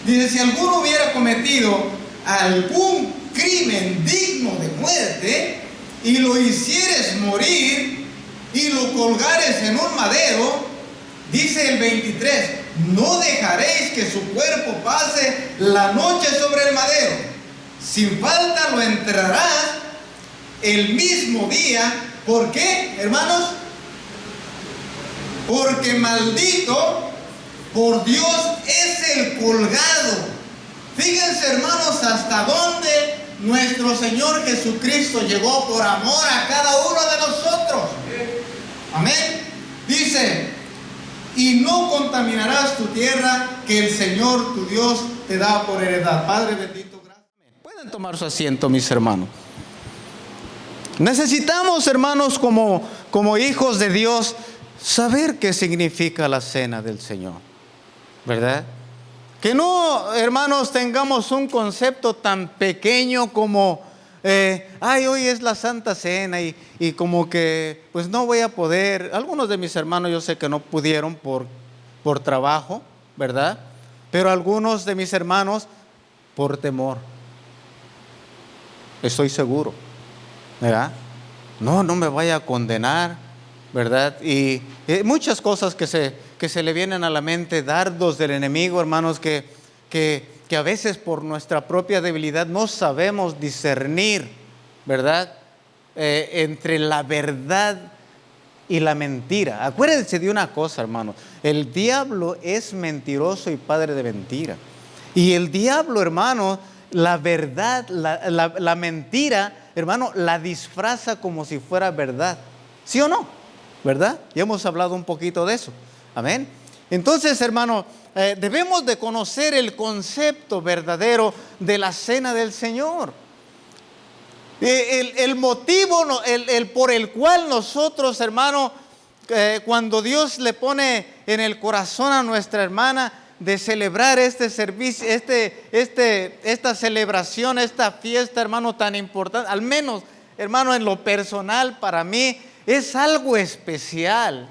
Dice, si alguno hubiera cometido algún crimen digno de muerte y lo hicieres morir y lo colgares en un madero, dice el 23, no dejaréis que su cuerpo pase la noche sobre el madero. Sin falta lo enterrarás el mismo día. ¿Por qué, hermanos? Porque maldito por Dios es el colgado. Fíjense, hermanos, hasta dónde nuestro Señor Jesucristo llegó por amor a cada uno de nosotros. Amén. Dice, y no contaminarás tu tierra que el Señor tu Dios te da por heredad. Padre bendito, gracias. Pueden tomar su asiento, mis hermanos. Necesitamos, hermanos, como hijos de Dios, saber qué significa la cena del Señor, ¿verdad? Que no, hermanos, tengamos un concepto tan pequeño como, hoy es la Santa Cena y como que, pues no voy a poder. Algunos de mis hermanos yo sé que no pudieron por trabajo, ¿verdad? Pero algunos de mis hermanos por temor. Estoy seguro, ¿verdad? No me vaya a condenar, ¿verdad? Y muchas cosas que se le vienen a la mente, dardos del enemigo, hermanos, que a veces por nuestra propia debilidad no sabemos discernir, ¿verdad? Entre la verdad y la mentira. Acuérdense de una cosa, hermanos, el diablo es mentiroso y padre de mentira. Y el diablo, hermano, la verdad, la mentira, hermano, la disfraza como si fuera verdad. ¿Sí o no? ¿Verdad? Ya hemos hablado un poquito de eso. Amén. Entonces, hermano, debemos de conocer el concepto verdadero de la cena del Señor. El motivo por el cual nosotros, hermano, cuando Dios le pone en el corazón a nuestra hermana de celebrar este servicio, esta celebración, esta fiesta, hermano, tan importante, al menos, hermano, en lo personal, para mí, es algo especial.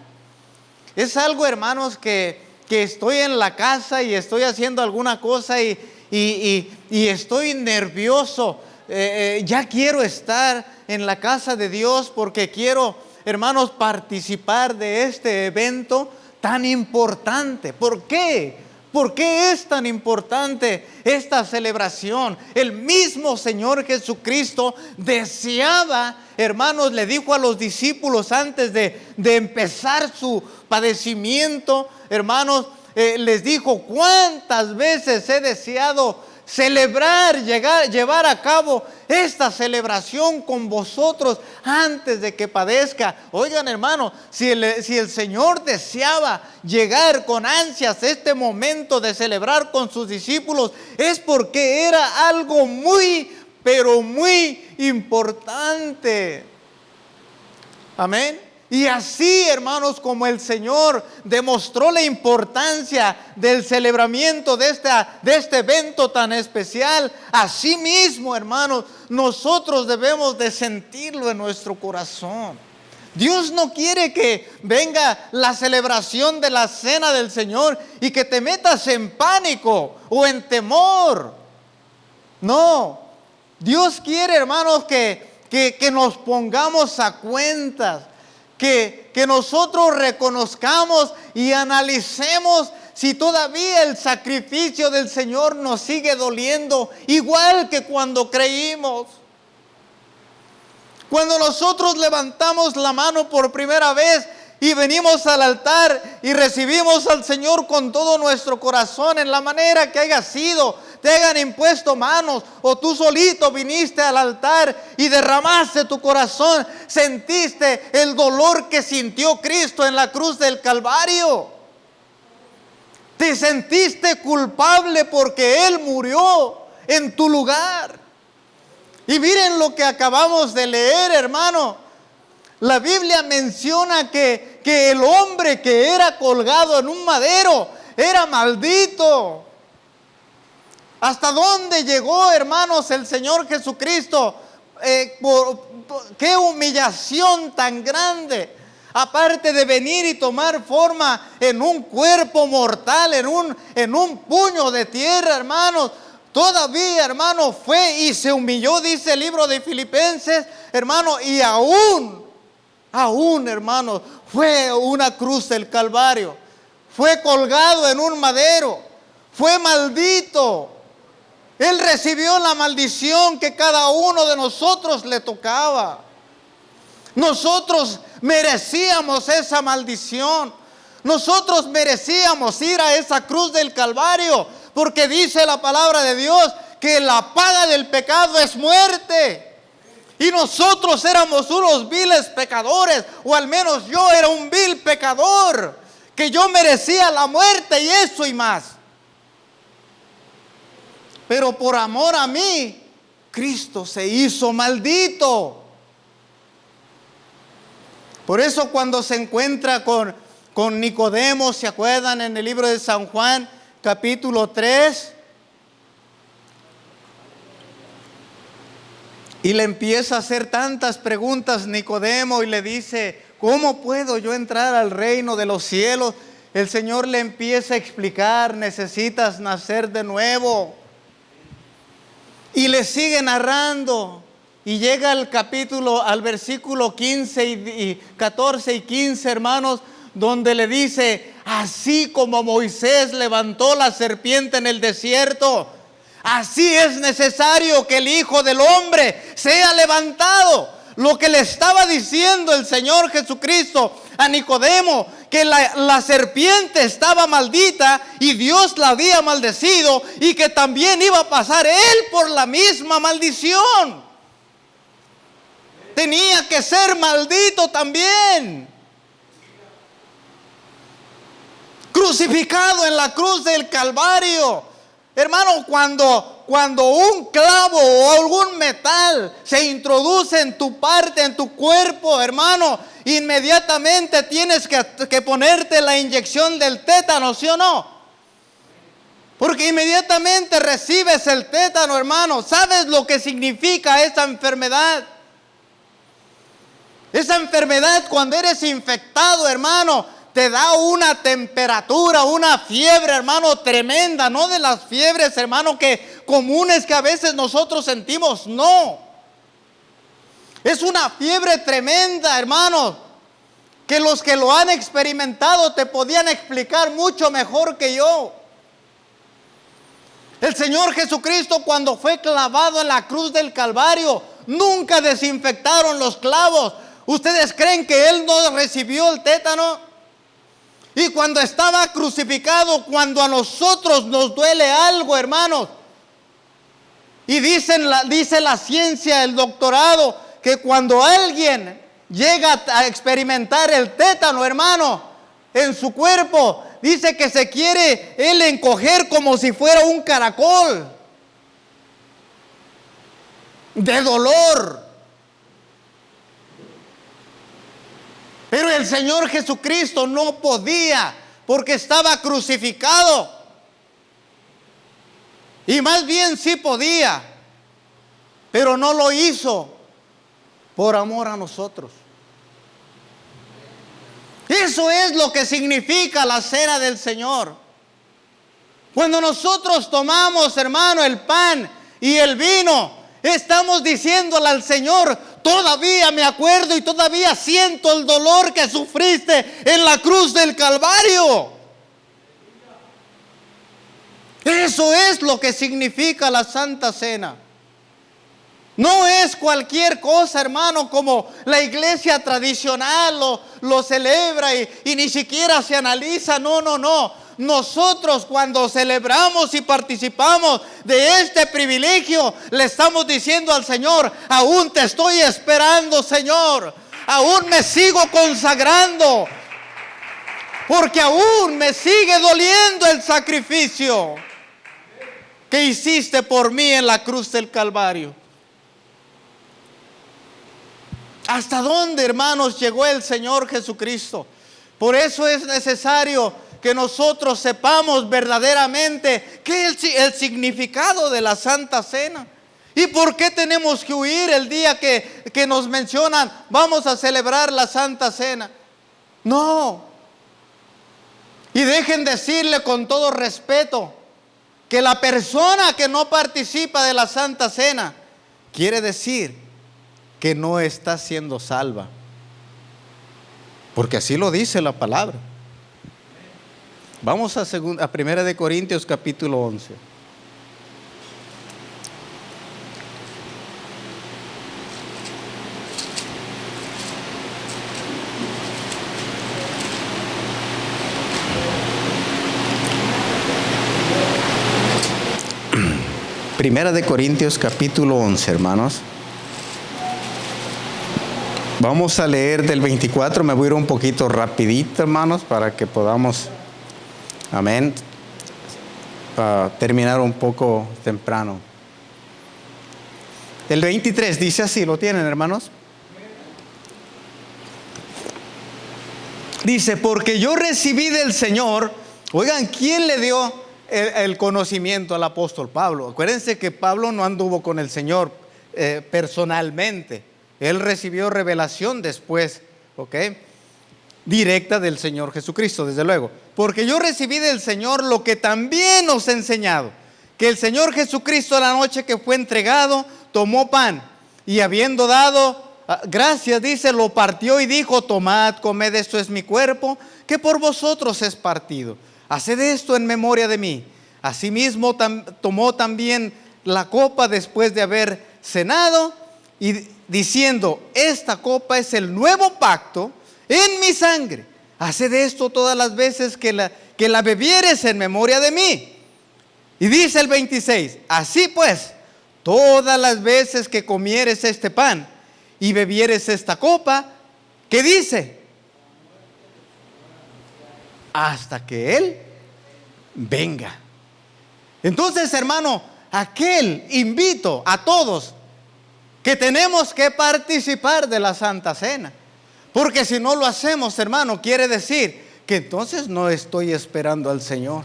Es algo, hermanos, que estoy en la casa y estoy haciendo alguna cosa y estoy nervioso. Ya quiero estar en la casa de Dios porque quiero, hermanos, participar de este evento tan importante. ¿Por qué? ¿Por qué es tan importante esta celebración? El mismo Señor Jesucristo deseaba, hermanos, le dijo a los discípulos antes de empezar su padecimiento, hermanos, les dijo, ¿cuántas veces he deseado celebrar, llevar a cabo esta celebración con vosotros antes de que padezca? Oigan, hermano, si el Señor deseaba llegar con ansias este momento de celebrar con sus discípulos, es porque era algo muy, pero muy importante. Amén. Y así, hermanos, como el Señor demostró la importancia del celebramiento de este evento tan especial, así mismo, hermanos, nosotros debemos de sentirlo en nuestro corazón. Dios no quiere que venga la celebración de la cena del Señor y que te metas en pánico o en temor. No, Dios quiere, hermanos, que nos pongamos a cuentas. Que nosotros reconozcamos y analicemos si todavía el sacrificio del Señor nos sigue doliendo, igual que cuando creímos. Cuando nosotros levantamos la mano por primera vez y venimos al altar y recibimos al Señor con todo nuestro corazón, en la manera que haya sido, te hayan impuesto manos o tú solito viniste al altar y derramaste tu corazón, sentiste el dolor que sintió Cristo en la cruz del Calvario. Te sentiste culpable porque Él murió en tu lugar. Y miren lo que acabamos de leer, hermano. La Biblia menciona que el hombre que era colgado en un madero era maldito. ¿Hasta dónde llegó, hermanos, el Señor Jesucristo? Qué humillación tan grande. aparte de venir y tomar forma en un cuerpo mortal, en un puño de tierra, hermanos, todavía, hermano, fue y se humilló, dice el libro de Filipenses, hermano, y aún, hermano, fue una cruz del Calvario, fue colgado en un madero, fue maldito. Él recibió la maldición que cada uno de nosotros le tocaba. Nosotros merecíamos esa maldición. Nosotros merecíamos ir a esa cruz del Calvario, porque dice la palabra de Dios que la paga del pecado es muerte. Y nosotros éramos unos viles pecadores, o al menos yo era un vil pecador, que yo merecía la muerte y eso y más. Pero por amor a mí, Cristo se hizo maldito. Por eso cuando se encuentra con Nicodemo, ¿se acuerdan? En el libro de San Juan, capítulo 3. Y le empieza a hacer tantas preguntas Nicodemo y le dice, ¿cómo puedo yo entrar al reino de los cielos? El Señor le empieza a explicar, necesitas nacer de nuevo. Y le sigue narrando. Y llega al versículo 15 y 14 y 15, hermanos, donde le dice, así como Moisés levantó la serpiente en el desierto, así es necesario que el Hijo del Hombre sea levantado. Lo que le estaba diciendo el Señor Jesucristo a Nicodemo, que la serpiente estaba maldita y Dios la había maldecido, y que también iba a pasar él por la misma maldición. Tenía que ser maldito también, crucificado en la cruz del Calvario. Hermano, cuando un clavo o algún metal se introduce en tu parte, en tu cuerpo, hermano, inmediatamente tienes que ponerte la inyección del tétano, ¿sí o no? Porque inmediatamente recibes el tétano, hermano. ¿Sabes lo que significa esa enfermedad? Esa enfermedad, cuando eres infectado, hermano, te da una temperatura, una fiebre, hermano, tremenda. No de las fiebres, hermano, comunes que a veces nosotros sentimos. No. Es una fiebre tremenda, hermano, que los que lo han experimentado te podían explicar mucho mejor que yo. El Señor Jesucristo, cuando fue clavado en la cruz del Calvario, nunca desinfectaron los clavos. ¿Ustedes creen que Él no recibió el tétano? Y cuando estaba crucificado, cuando a nosotros nos duele algo, hermanos, y dice la ciencia, el doctorado, que cuando alguien llega a experimentar el tétano, hermano, en su cuerpo, dice que se quiere él encoger como si fuera un caracol de dolor. Pero el Señor Jesucristo no podía, porque estaba crucificado. Y más bien sí podía, pero no lo hizo por amor a nosotros. Eso es lo que significa la cena del Señor. Cuando nosotros tomamos, hermano, el pan y el vino, estamos diciéndole al Señor, todavía me acuerdo y todavía siento el dolor que sufriste en la cruz del Calvario. Eso es lo que significa la Santa Cena. No es cualquier cosa, hermano, como la iglesia tradicional lo celebra y ni siquiera se analiza. No. Nosotros, cuando celebramos y participamos de este privilegio, le estamos diciendo al Señor, aún te estoy esperando, Señor. Aún me sigo consagrando, porque aún me sigue doliendo el sacrificio que hiciste por mí en la cruz del Calvario. ¿Hasta dónde, hermanos, llegó el Señor Jesucristo? Por eso es necesario que nosotros sepamos verdaderamente qué es el significado de la Santa Cena. ¿Y por qué tenemos que huir el día que nos mencionan, vamos a celebrar la Santa Cena? No. Y dejen decirle con todo respeto que la persona que no participa de la Santa Cena quiere decir que no está siendo salva. Porque así lo dice la palabra. Vamos a 1 de Corintios capítulo 11. Primera de Corintios capítulo 11, hermanos. Vamos a leer del 24, me voy a ir un poquito rapidito, hermanos, para que podamos, amén, terminar un poco temprano. El 23 dice así, ¿lo tienen, hermanos? Dice, porque yo recibí del Señor. Oigan, ¿quién le dio el conocimiento al apóstol Pablo? Acuérdense que Pablo no anduvo con el Señor personalmente. Él recibió revelación después, ¿ok? Directa del Señor Jesucristo, desde luego. Porque yo recibí del Señor lo que también os he enseñado, que el Señor Jesucristo, la noche que fue entregado, tomó pan y habiendo dado gracias, dice, lo partió y dijo, tomad, comed, esto es mi cuerpo, que por vosotros es partido. Haced esto en memoria de mí. Asimismo tomó también la copa después de haber cenado y diciendo, esta copa es el nuevo pacto en mi sangre. Haced esto todas las veces que la bebieres en memoria de mí. Y dice el 26, así pues, todas las veces que comieres este pan y bebieres esta copa, ¿qué dice? Hasta que Él venga. Entonces, hermano, invito a todos que tenemos que participar de la Santa Cena. Porque si no lo hacemos, hermano, quiere decir que entonces no estoy esperando al Señor.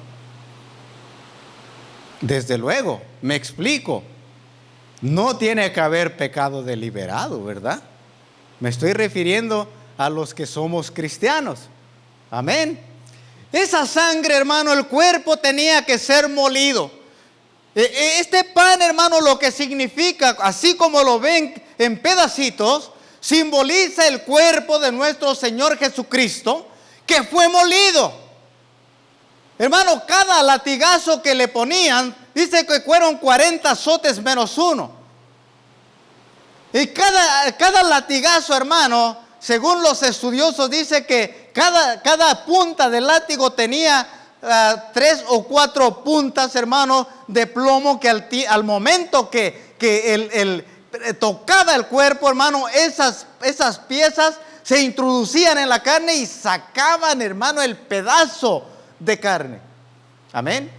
Desde luego, me explico. No tiene que haber pecado deliberado, ¿verdad? Me estoy refiriendo a los que somos cristianos. Amén. Esa sangre, hermano, el cuerpo tenía que ser molido. Este pan, hermano, lo que significa, así como lo ven en pedacitos, simboliza el cuerpo de nuestro Señor Jesucristo, que fue molido. Hermano, cada latigazo que le ponían, dice que fueron 40 azotes menos uno. Y cada latigazo, hermano, según los estudiosos, dice que cada punta del látigo tenía 3 o 4 puntas, hermano, de plomo, que al momento que él tocaba el cuerpo, hermano, esas piezas se introducían en la carne y sacaban, hermano, el pedazo de carne. Amén.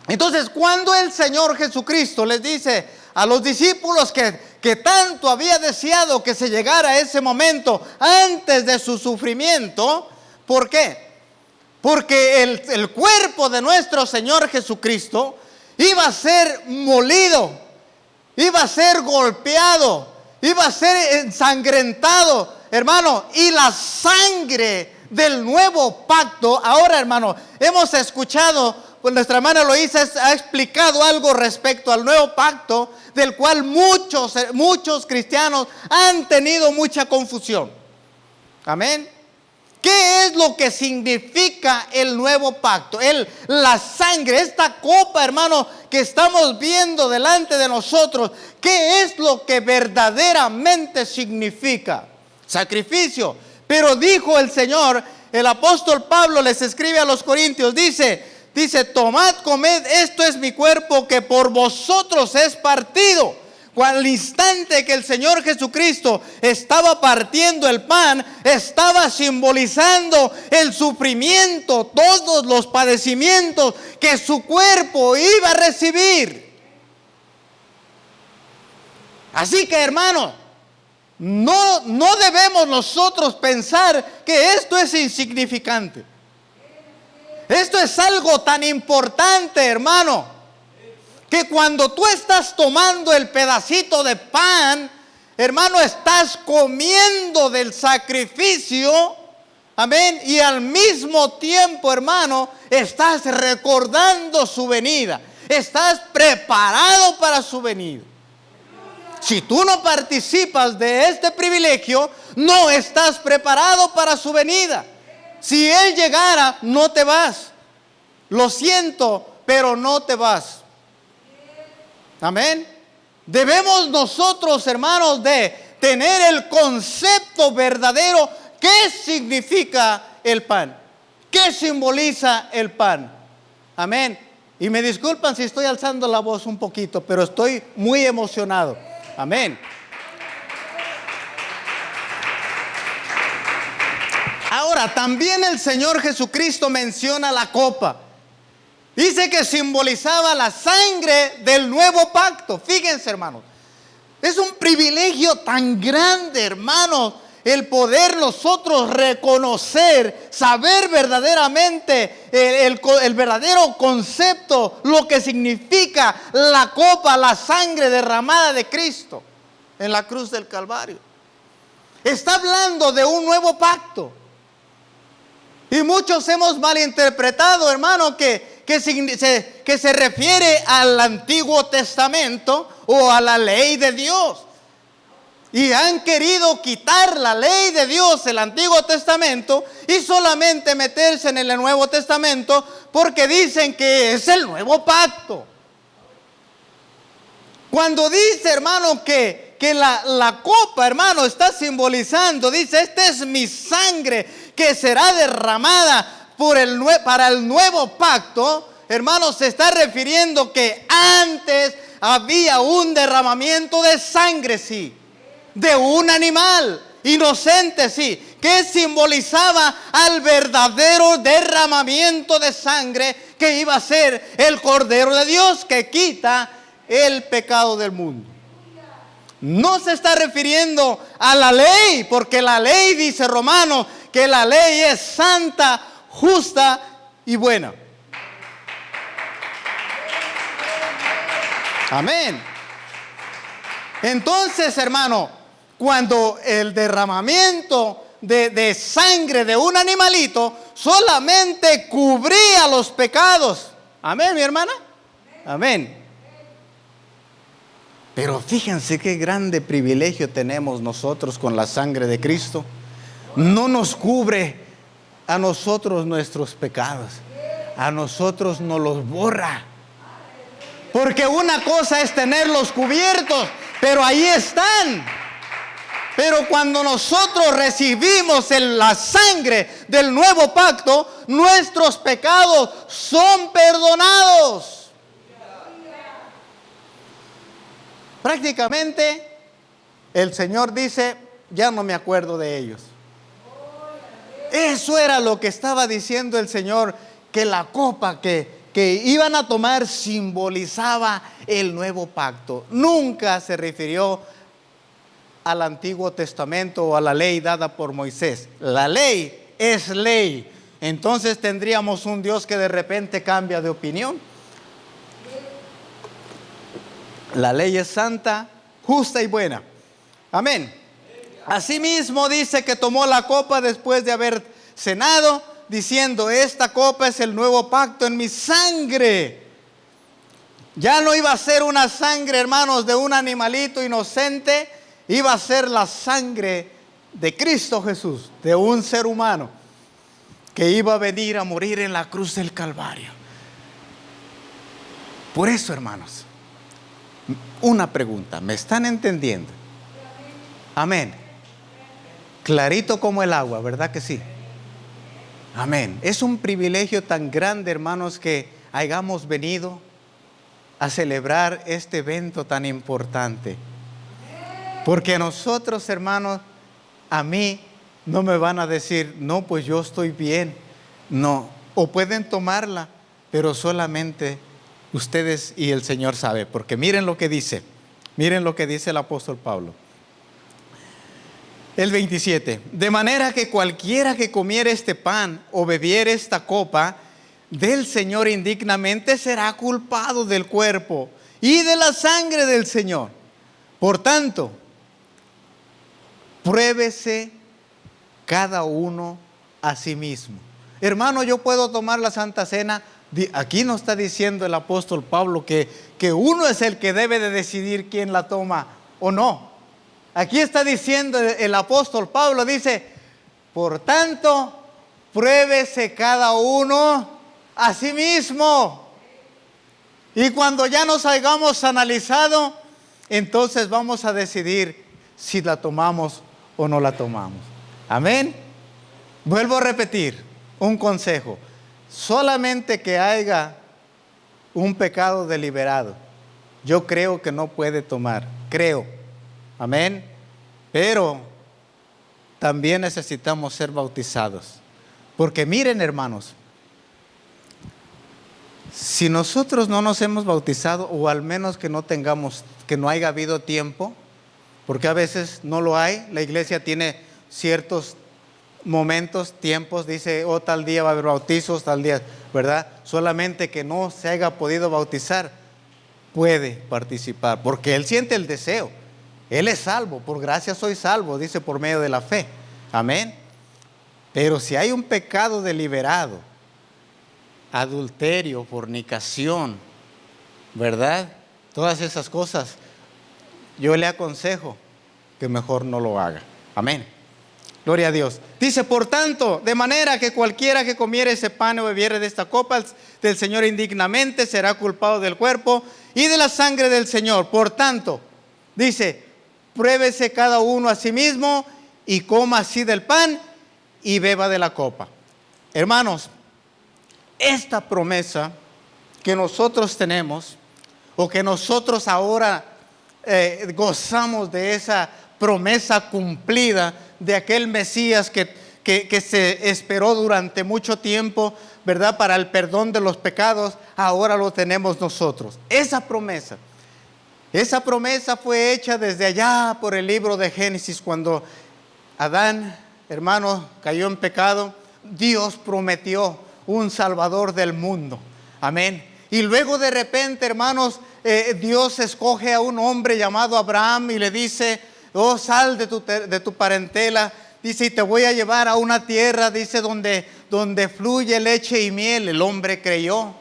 Entonces, cuando el Señor Jesucristo les dice a los discípulos que tanto había deseado que se llegara a ese momento antes de su sufrimiento, ¿por qué? Porque el cuerpo de nuestro Señor Jesucristo iba a ser molido, iba a ser golpeado, iba a ser ensangrentado, hermano, y la sangre del nuevo pacto. Ahora, hermano, hemos escuchado, pues nuestra hermana Loisa ha explicado algo respecto al nuevo pacto, del cual muchos cristianos han tenido mucha confusión. Amén. ¿Qué es lo que significa el nuevo pacto? La sangre, esta copa, hermano, que estamos viendo delante de nosotros, ¿qué es lo que verdaderamente significa? Sacrificio. Pero dijo el Señor, el apóstol Pablo les escribe a los Corintios, dice, tomad, comed, esto es mi cuerpo que por vosotros es partido. Al instante que el Señor Jesucristo estaba partiendo el pan, estaba simbolizando el sufrimiento, todos los padecimientos que su cuerpo iba a recibir. Así que, hermano, no debemos nosotros pensar que esto es insignificante. Esto es algo tan importante, hermano, que cuando tú estás tomando el pedacito de pan, hermano, estás comiendo del sacrificio Amén. Y al mismo tiempo, hermano, estás recordando su venida. Estás preparado para su venida. Si tú no participas de este privilegio, no estás preparado para su venida. Si Él llegara, no te vas. Lo siento, pero no te vas. Amén. Debemos nosotros, hermanos, de tener el concepto verdadero. ¿Qué significa el pan? ¿Qué simboliza el pan? Amén. Y me disculpan si estoy alzando la voz un poquito, pero estoy muy emocionado. Amén. Ahora, también el Señor Jesucristo menciona la copa. Dice que simbolizaba la sangre del nuevo pacto. Fíjense, hermanos. Es un privilegio tan grande, hermanos, el poder nosotros reconocer, saber verdaderamente el verdadero concepto, lo que significa la copa, la sangre derramada de Cristo en la cruz del Calvario. Está hablando de un nuevo pacto. Y muchos hemos malinterpretado, hermano, que se refiere al Antiguo Testamento o a la ley de Dios. Y han querido quitar la ley de Dios, el Antiguo Testamento, y solamente meterse en el Nuevo Testamento porque dicen que es el nuevo pacto. Cuando dice, hermano, que la copa, hermano, está simbolizando, dice, esta es mi sangre que será derramada para el nuevo pacto, hermano, se está refiriendo que antes había un derramamiento de sangre, sí, de un animal inocente, sí, que simbolizaba al verdadero derramamiento de sangre que iba a ser el Cordero de Dios que quita el pecado del mundo. No se está refiriendo a la ley, porque la ley, dice Romanos, que la ley es santa, justa y buena. Amén. Entonces, hermano, cuando el derramamiento de sangre de un animalito solamente cubría los pecados. Amén, mi hermana. Amén. Pero fíjense qué grande privilegio tenemos nosotros con la sangre de Cristo. No nos cubre a nosotros nuestros pecados. A nosotros nos los borra. Porque una cosa es tenerlos cubiertos, pero ahí están. Pero cuando nosotros recibimos la sangre del nuevo pacto, nuestros pecados son perdonados. Prácticamente el Señor dice, ya no me acuerdo de ellos. Eso era lo que estaba diciendo el Señor, que la copa que iban a tomar simbolizaba el nuevo pacto. Nunca se refirió al Antiguo Testamento o a la ley dada por Moisés. La ley es ley. Entonces tendríamos un Dios que de repente cambia de opinión. La ley es santa, justa y buena. Amén. Asimismo dice que tomó la copa después de haber cenado, diciendo, esta copa es el nuevo pacto en mi sangre. Ya no iba a ser una sangre, hermanos, de un animalito inocente, iba a ser la sangre de Cristo Jesús, de un ser humano que iba a venir a morir en la cruz del Calvario. Por eso, hermanos, una pregunta, ¿me están entendiendo? Amén. Clarito como el agua, ¿verdad que sí? Amén. Es un privilegio tan grande, hermanos, que hayamos venido a celebrar este evento tan importante. Porque a nosotros, hermanos, a mí no me van a decir, no, pues yo estoy bien. No, o pueden tomarla, pero solamente ustedes y el Señor sabe, porque miren lo que dice el apóstol Pablo. El 27, de manera que cualquiera que comiere este pan o bebiere esta copa del Señor indignamente será culpado del cuerpo y de la sangre del Señor. Por tanto, pruébese cada uno a sí mismo. Hermano, yo puedo tomar la Santa Cena. Aquí no está diciendo el apóstol Pablo que uno es el que debe de decidir quién la toma o no. Aquí está diciendo el apóstol Pablo, dice, por tanto, pruébese cada uno a sí mismo. Y cuando ya nos hayamos analizado, entonces vamos a decidir si la tomamos o no la tomamos. Amén. Vuelvo a repetir un consejo. Solamente que haya un pecado deliberado, yo creo que no puede tomar. Creo. Amén. Pero también necesitamos ser bautizados. Porque miren, hermanos, si nosotros no nos hemos bautizado, o al menos que no haya habido tiempo, porque a veces no lo hay, la iglesia tiene ciertos momentos, tiempos, dice, tal día va a haber bautizos, tal día, ¿verdad? Solamente que no se haya podido bautizar, puede participar, porque él siente el deseo. Él es salvo, por gracia soy salvo, dice, por medio de la fe. Amén. Pero si hay un pecado deliberado, adulterio, fornicación, ¿verdad? Todas esas cosas, yo le aconsejo que mejor no lo haga. Amén. Gloria a Dios. Dice, por tanto, de manera que cualquiera que comiere ese pan o bebiere de esta copa del Señor indignamente será culpado del cuerpo y de la sangre del Señor. Por tanto, dice, pruébese cada uno a sí mismo y coma así del pan y beba de la copa. Hermanos, esta promesa que nosotros tenemos, o que nosotros ahora gozamos de esa promesa cumplida de aquel Mesías que se esperó durante mucho tiempo, ¿verdad? Para el perdón de los pecados, ahora lo tenemos nosotros. Esa promesa fue hecha desde allá por el libro de Génesis, cuando Adán, hermano, cayó en pecado. Dios prometió un Salvador del mundo. Amén. Y luego de repente, hermanos, Dios escoge a un hombre llamado Abraham y le dice, sal de tu parentela, dice, y te voy a llevar a una tierra, dice, donde fluye leche y miel. El hombre creyó.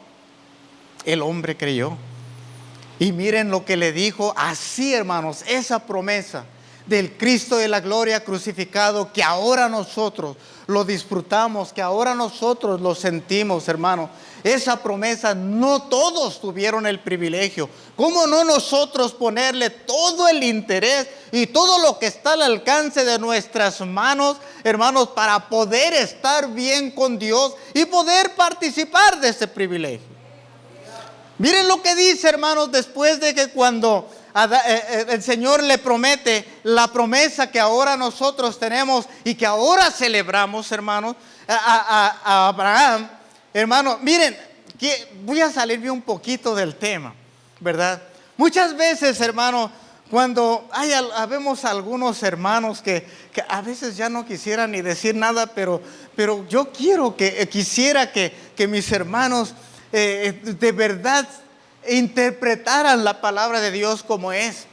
Y miren lo que le dijo. Así, hermanos, esa promesa del Cristo de la gloria crucificado, que ahora nosotros lo disfrutamos, que ahora nosotros lo sentimos, hermano. Esa promesa no todos tuvieron el privilegio. ¿Cómo no nosotros ponerle todo el interés y todo lo que está al alcance de nuestras manos, hermanos, para poder estar bien con Dios y poder participar de ese privilegio? Miren lo que dice, hermanos, después de que cuando el Señor le promete la promesa que ahora nosotros tenemos y que ahora celebramos, hermanos, a Abraham. Hermano, miren, voy a salirme un poquito del tema, ¿verdad? Muchas veces, hermano, cuando habemos algunos hermanos que a veces ya no quisieran ni decir nada, pero yo quisiera que mis hermanos de verdad interpretaran la palabra de Dios como es.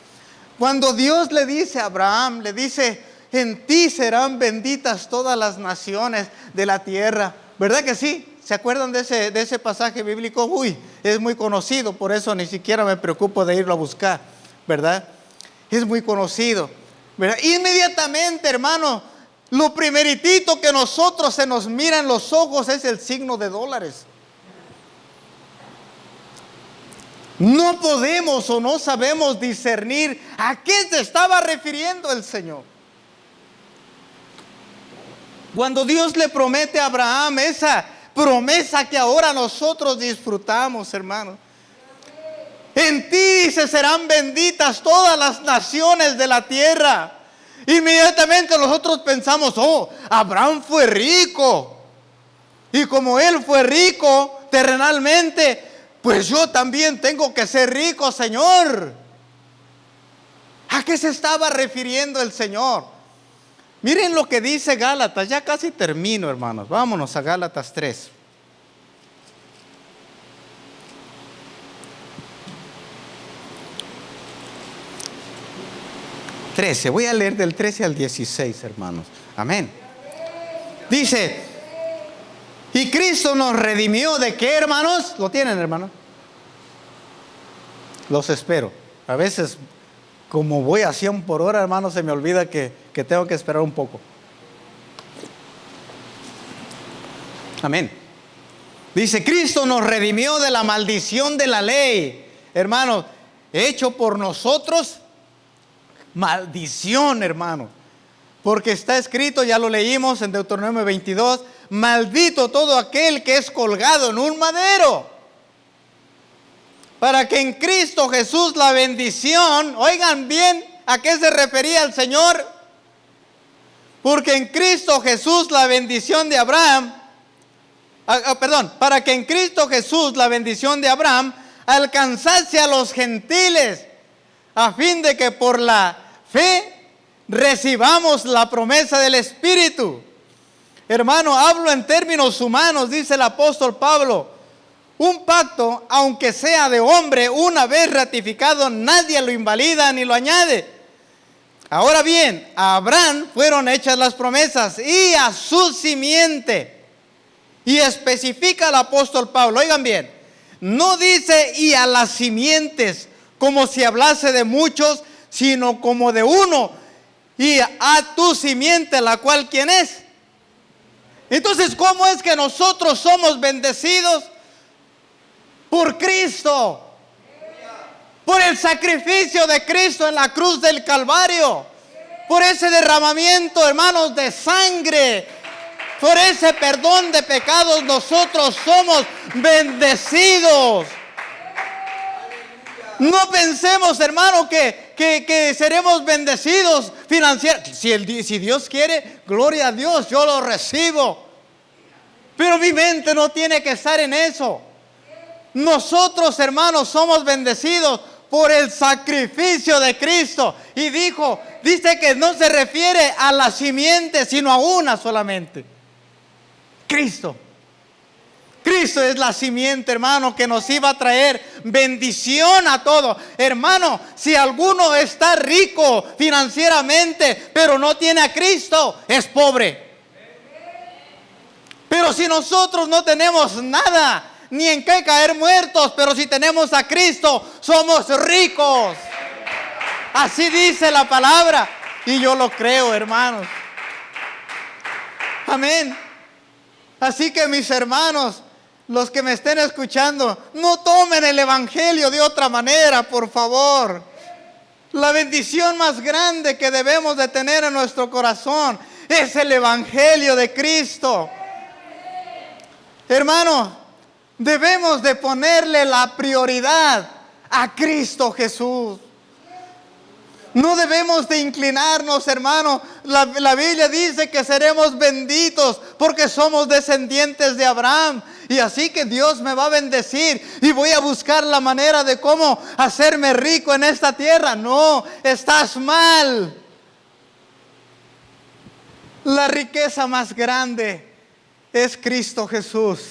Cuando Dios le dice a Abraham, le dice, en ti serán benditas todas las naciones de la tierra. ¿Verdad que sí? ¿Se acuerdan de ese pasaje bíblico? Es muy conocido, por eso ni siquiera me preocupo de irlo a buscar, ¿verdad? Es muy conocido, ¿verdad? Inmediatamente, hermano, lo primeritito que nosotros se nos mira en los ojos es el signo de dólares. No podemos o no sabemos discernir a qué se estaba refiriendo el Señor. Cuando Dios le promete a Abraham esa promesa que ahora nosotros disfrutamos, hermanos. En ti se serán benditas todas las naciones de la tierra. Inmediatamente nosotros pensamos, Abraham fue rico. Y como él fue rico terrenalmente, pues yo también tengo que ser rico, Señor. ¿A qué se estaba refiriendo el Señor? Miren lo que dice Gálatas. Ya casi termino, hermanos. Vámonos a Gálatas 3. Voy a leer del 13 al 16, hermanos. Amén. Dice, Y Cristo nos redimió ¿de qué, hermanos? ¿Lo tienen, hermano? Los espero. A veces, como voy a 100 por hora, hermano, se me olvida que tengo que esperar un poco. Amén. Dice, Cristo nos redimió de la maldición de la ley. Hermano, hecho por nosotros maldición, hermano. Porque está escrito, ya lo leímos en Deuteronomio 22, maldito todo aquel que es colgado en un madero. Para que en Cristo Jesús la bendición, oigan bien a qué se refería el Señor. Porque en Cristo Jesús la bendición de Abraham, para que en Cristo Jesús la bendición de Abraham alcanzase a los gentiles, a fin de que por la fe recibamos la promesa del Espíritu. Hermano, hablo en términos humanos, dice el apóstol Pablo. Un pacto, aunque sea de hombre, una vez ratificado, nadie lo invalida ni lo añade. Ahora bien, a Abraham fueron hechas las promesas y a su simiente. Y especifica el apóstol Pablo, oigan bien, no dice y a las simientes como si hablase de muchos, sino como de uno, y a tu simiente, la cual ¿quién es? Entonces, ¿cómo es que nosotros somos bendecidos? Por Cristo, por el sacrificio de Cristo en la cruz del Calvario, por ese derramamiento, hermanos, de sangre, por ese perdón de pecados, nosotros somos bendecidos. No pensemos, hermano, que seremos bendecidos financieramente. Si Dios quiere, gloria a Dios, yo lo recibo. Pero mi mente no tiene que estar en eso. Nosotros, hermanos, somos bendecidos por el sacrificio de Cristo. Y dice que no se refiere a la simiente, sino a una solamente. Cristo. Cristo es la simiente, hermano, que nos iba a traer bendición a todos. Hermano, si alguno está rico financieramente, pero no tiene a Cristo, es pobre. Pero si nosotros no tenemos nada, ni en qué caer muertos, pero si tenemos a Cristo, somos ricos. Así dice la palabra, y yo lo creo, hermanos. Amén. Así que mis hermanos, los que me estén escuchando, no tomen el evangelio de otra manera, por favor. La bendición más grande que debemos de tener en nuestro corazón es el evangelio de Cristo. Hermano, debemos de ponerle la prioridad a Cristo Jesús. No debemos de inclinarnos, hermano. La Biblia dice que seremos benditos porque somos descendientes de Abraham. Y así que Dios me va a bendecir y voy a buscar la manera de cómo hacerme rico en esta tierra. No, estás mal. La riqueza más grande es Cristo Jesús.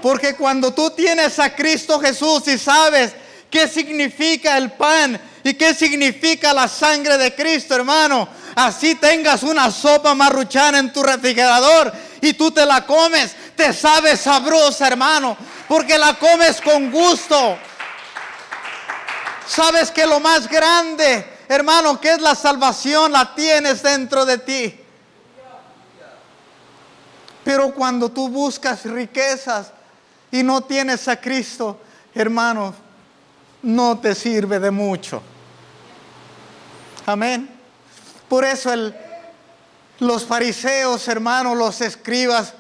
Porque cuando tú tienes a Cristo Jesús y sabes qué significa el pan y qué significa la sangre de Cristo, hermano, así tengas una sopa maruchan en tu refrigerador y tú te la comes, te sabe sabrosa, hermano, porque la comes con gusto. Sabes que lo más grande, hermano, que es la salvación, la tienes dentro de ti. Pero cuando tú buscas riquezas y no tienes a Cristo, hermano, no te sirve de mucho. Amén. Por eso los fariseos, hermanos, los escribas,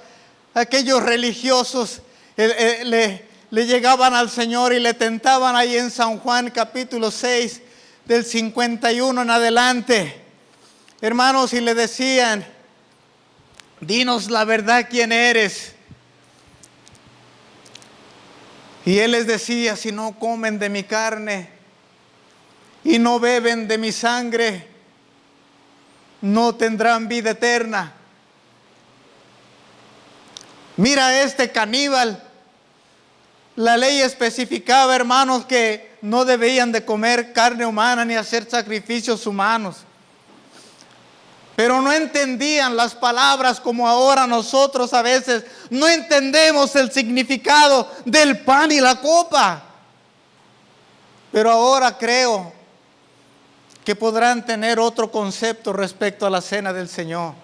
aquellos religiosos, le llegaban al Señor y le tentaban ahí en San Juan capítulo 6, del 51 en adelante. Hermanos, y le decían, dinos la verdad quién eres. Y él les decía, si no comen de mi carne y no beben de mi sangre, no tendrán vida eterna. Mira este caníbal. La ley especificaba, hermanos, que no debían de comer carne humana ni hacer sacrificios humanos. pero no entendían las palabras como ahora nosotros a veces no entendemos el significado del pan y la copa. Pero ahora creo que podrán tener otro concepto respecto a la cena del Señor.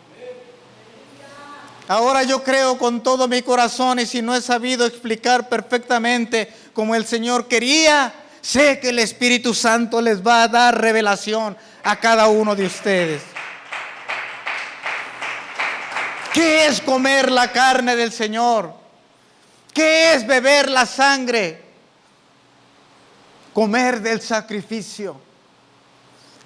Ahora yo creo con todo mi corazón, y si no he sabido explicar perfectamente como el Señor quería, sé que el Espíritu Santo les va a dar revelación a cada uno de ustedes. ¿Qué es comer la carne del Señor? ¿Qué es beber la sangre? Comer del sacrificio.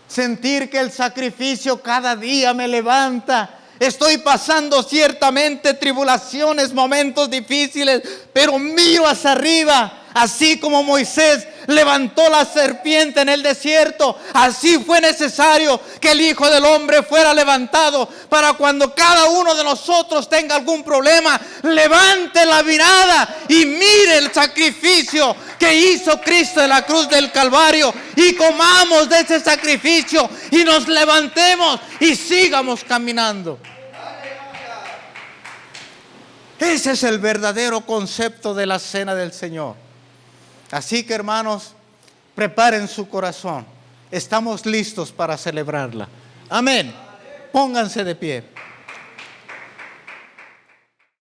Sentir que el sacrificio cada día me levanta. Estoy pasando ciertamente tribulaciones, momentos difíciles, pero miro hacia arriba. Así como Moisés levantó la serpiente en el desierto, así fue necesario que el Hijo del Hombre fuera levantado para cuando cada uno de nosotros tenga algún problema, levante la mirada y mire el sacrificio que hizo Cristo en la cruz del Calvario y comamos de ese sacrificio y nos levantemos y sigamos caminando. Ese es el verdadero concepto de la cena del Señor. Así que, hermanos, preparen su corazón. Estamos listos para celebrarla. Amén. Pónganse de pie.